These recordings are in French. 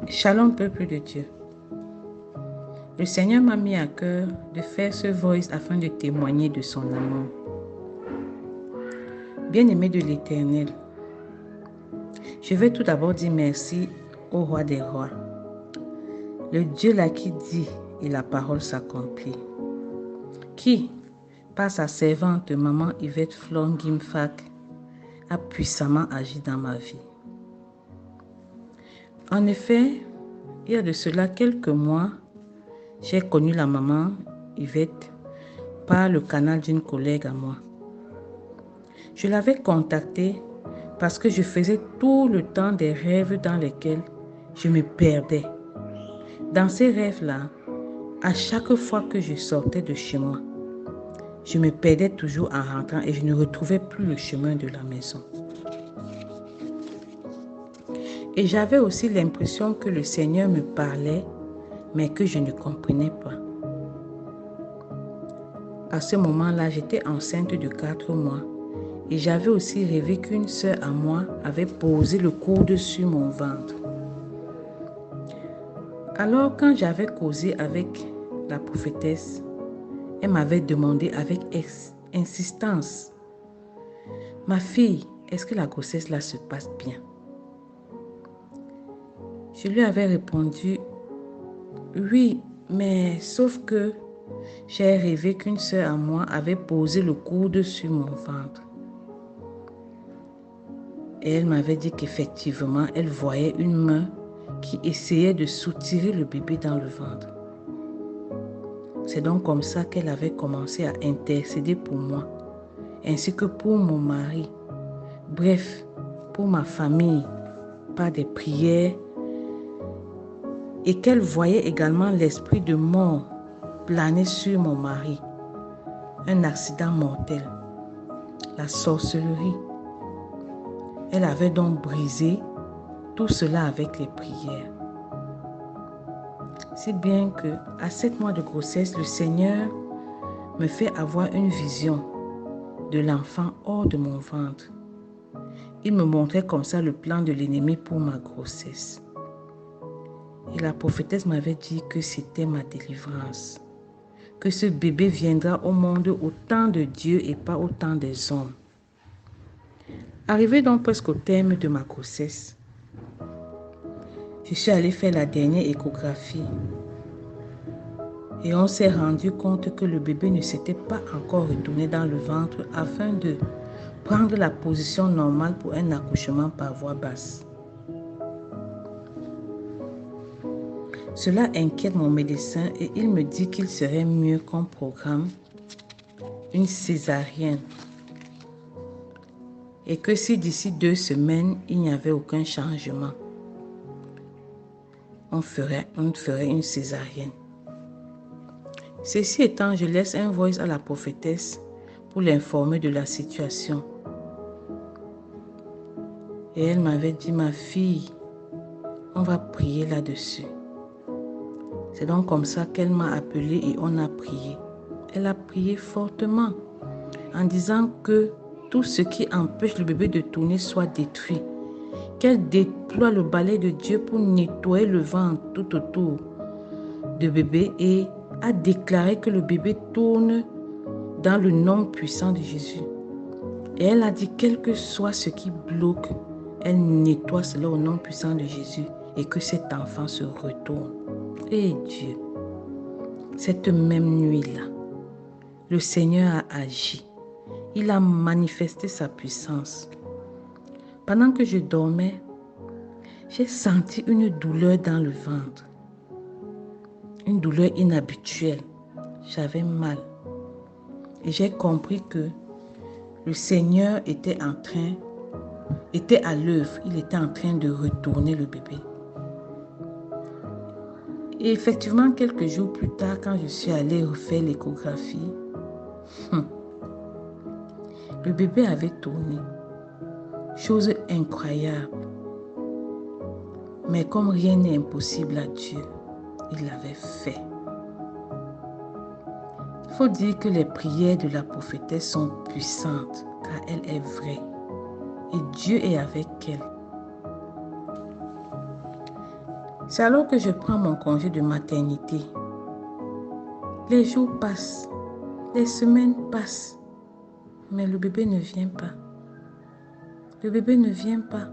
Shalom, peuple de Dieu. Le Seigneur m'a mis à cœur de faire ce voice afin de témoigner de son amour. Bien-aimé de l'Éternel, je vais tout d'abord dire merci au roi des rois, le Dieu là qui dit et la parole s'accomplit, qui, par sa servante maman Yvette Flon Gimfak, a puissamment agi dans ma vie. En effet, il y a de cela quelques mois, j'ai connu la maman Yvette par le canal d'une collègue à moi. Je l'avais contactée parce que je faisais tout le temps des rêves dans lesquels je me perdais. Dans ces rêves-là, à chaque fois que je sortais de chez moi, je me perdais toujours en rentrant et je ne retrouvais plus le chemin de la maison. Et j'avais aussi l'impression que le Seigneur me parlait, mais que je ne comprenais pas. À ce moment-là, j'étais enceinte de 4 mois et j'avais aussi rêvé qu'une sœur à moi avait posé le coude sur mon ventre. Alors, quand j'avais causé avec la prophétesse, elle m'avait demandé avec insistance, « Ma fille, est-ce que la grossesse là se passe bien ?» Je lui avais répondu, « Oui, mais sauf que j'ai rêvé qu'une sœur à moi avait posé le coude sur mon ventre. » Et elle m'avait dit qu'effectivement, elle voyait une main qui essayait de soutirer le bébé dans le ventre. C'est donc comme ça qu'elle avait commencé à intercéder pour moi, ainsi que pour mon mari. Bref, pour ma famille, par des prières, et qu'elle voyait également l'esprit de mort planer sur mon mari. Un accident mortel, la sorcellerie. Elle avait donc brisé tout cela avec les prières. Si bien que, à 7 mois de grossesse, le Seigneur me fait avoir une vision de l'enfant hors de mon ventre. Il me montrait comme ça le plan de l'ennemi pour ma grossesse. Et la prophétesse m'avait dit que c'était ma délivrance, que ce bébé viendra au monde au temps de Dieu et pas au temps des hommes. Arrivé donc presque au terme de ma grossesse, je suis allée faire la dernière échographie et on s'est rendu compte que le bébé ne s'était pas encore retourné dans le ventre afin de prendre la position normale pour un accouchement par voie basse. Cela inquiète mon médecin et il me dit qu'il serait mieux qu'on programme une césarienne et que si d'ici 2 semaines, il n'y avait aucun changement, on ferait une césarienne. Ceci étant, je laisse un voice à la prophétesse pour l'informer de la situation. Et elle m'avait dit, « Ma fille, on va prier là-dessus. » C'est donc comme ça qu'elle m'a appelée et on a prié. Elle a prié fortement en disant que tout ce qui empêche le bébé de tourner soit détruit. Qu'elle déploie le balai de Dieu pour nettoyer le ventre tout autour du bébé et a déclaré que le bébé tourne dans le nom puissant de Jésus. Et elle a dit, quel que soit ce qui bloque, elle nettoie cela au nom puissant de Jésus et que cet enfant se retourne. Et Dieu, cette même nuit-là, le Seigneur a agi. Il a manifesté sa puissance. Pendant que je dormais, j'ai senti une douleur dans le ventre. Une douleur inhabituelle. J'avais mal. Et j'ai compris que le Seigneur était à l'œuvre. Il était en train de retourner le bébé. Et effectivement, quelques jours plus tard, quand je suis allée refaire l'échographie, le bébé avait tourné. Chose incroyable. Mais comme rien n'est impossible à Dieu, il l'avait fait. Il faut dire que les prières de la prophétesse sont puissantes, car elle est vraie. Et Dieu est avec elle. C'est alors que je prends mon congé de maternité. Les jours passent, les semaines passent, mais le bébé ne vient pas. Le bébé ne vient pas.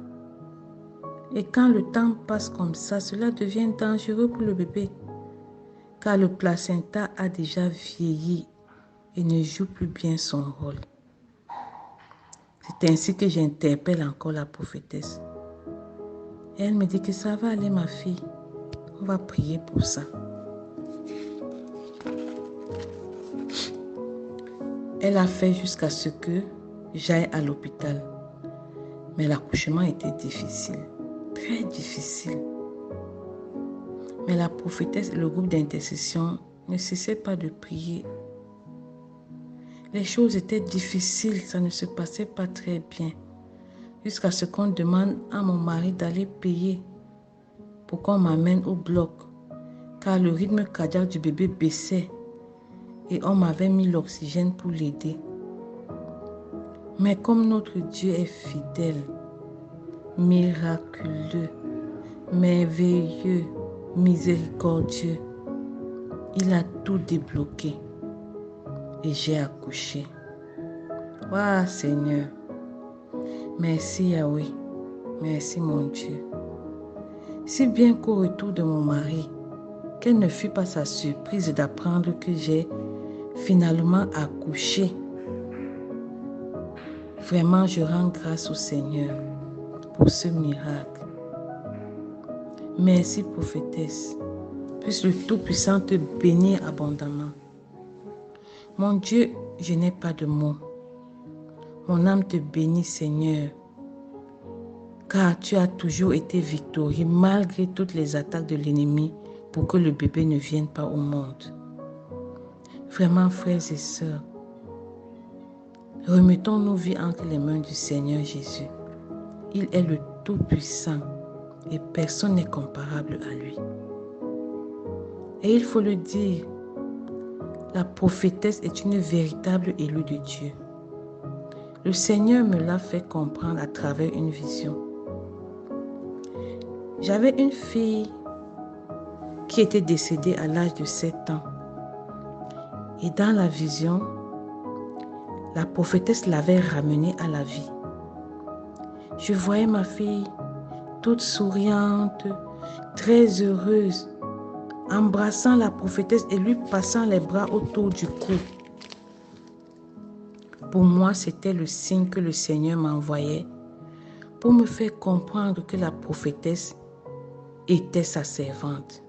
Et quand le temps passe comme ça, cela devient dangereux pour le bébé, car le placenta a déjà vieilli et ne joue plus bien son rôle. C'est ainsi que j'interpelle encore la prophétesse. Et elle me dit que ça va aller, ma fille. On va prier pour ça. Elle a fait jusqu'à ce que j'aille à l'hôpital. Mais l'accouchement était difficile, très difficile. Mais la prophétesse et le groupe d'intercession ne cessaient pas de prier. Les choses étaient difficiles, ça ne se passait pas très bien. Jusqu'à ce qu'on demande à mon mari d'aller payer pour qu'on m'amène au bloc, car le rythme cardiaque du bébé baissait et on m'avait mis l'oxygène pour l'aider. Mais comme notre Dieu est fidèle, miraculeux, merveilleux, miséricordieux, il a tout débloqué et j'ai accouché. Waouh Seigneur, merci Yahweh, merci mon Dieu. Si bien qu'au retour de mon mari, quelle ne fut pas sa surprise d'apprendre que j'ai finalement accouché. Vraiment, je rends grâce au Seigneur pour ce miracle. Merci, prophétesse. Puisse le Tout-Puissant te bénir abondamment. Mon Dieu, je n'ai pas de mots. Mon âme te bénit, Seigneur, car tu as toujours été victorieux malgré toutes les attaques de l'ennemi pour que le bébé ne vienne pas au monde. Vraiment, frères et sœurs, remettons nos vies entre les mains du Seigneur Jésus. Il est le Tout-Puissant et personne n'est comparable à lui. Et il faut le dire, la prophétesse est une véritable élue de Dieu. Le Seigneur me l'a fait comprendre à travers une vision. J'avais une fille qui était décédée à l'âge de 7 ans. Et dans la vision, la prophétesse l'avait ramenée à la vie. Je voyais ma fille toute souriante, très heureuse, embrassant la prophétesse et lui passant les bras autour du cou. Pour moi, c'était le signe que le Seigneur m'envoyait pour me faire comprendre que la prophétesse était sa servante.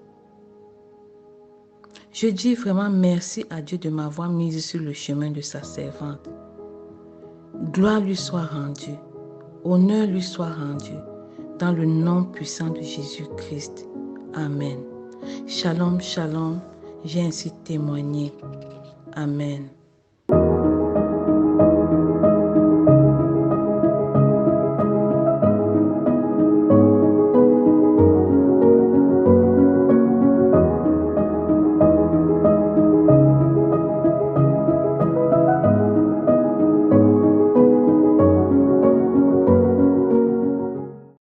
Je dis vraiment merci à Dieu de m'avoir mise sur le chemin de sa servante. Gloire lui soit rendue, honneur lui soit rendu, dans le nom puissant de Jésus-Christ. Amen. Shalom, shalom, j'ai ainsi témoigné. Amen.